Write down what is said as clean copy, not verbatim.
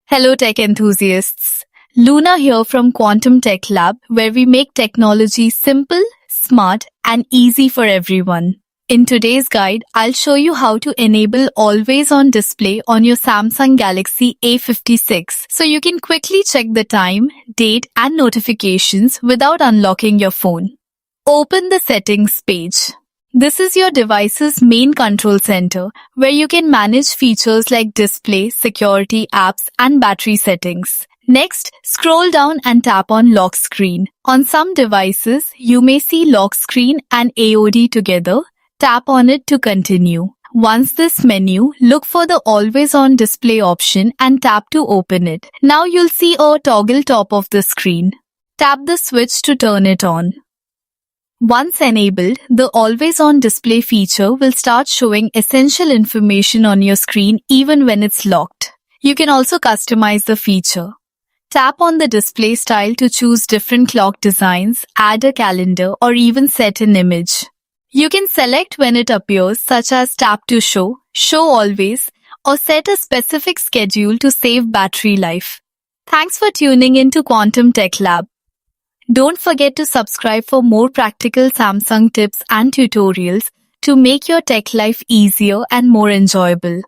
Hello tech enthusiasts. Luna here from Quantum Tech Lab, where we make technology simple, smart, and easy for everyone. In today's guide, I'll show you how to enable always-on display on your Samsung Galaxy A56 so you can quickly check the time, date, and notifications without unlocking your phone. Open the settings page. This is your device's main control center, where you can manage features like display, security, apps, and battery settings. Next, scroll down and tap on Lock Screen. On some devices, you may see Lock Screen and AOD together. Tap on it to continue. Once this menu, look for the Always-on Display option and tap to open it. Now you'll see a toggle top of the screen. Tap the switch to turn it on. Once enabled, the Always-on Display feature will start showing essential information on your screen even when it's locked. You can also customize the feature. Tap on the display style to choose different clock designs, add a calendar, or even set an image. You can select when it appears, such as tap to show, show always, or set a specific schedule to save battery life. Thanks for tuning in to Quantum Tech Lab. Don't forget to subscribe for more practical Samsung tips and tutorials to make your tech life easier and more enjoyable.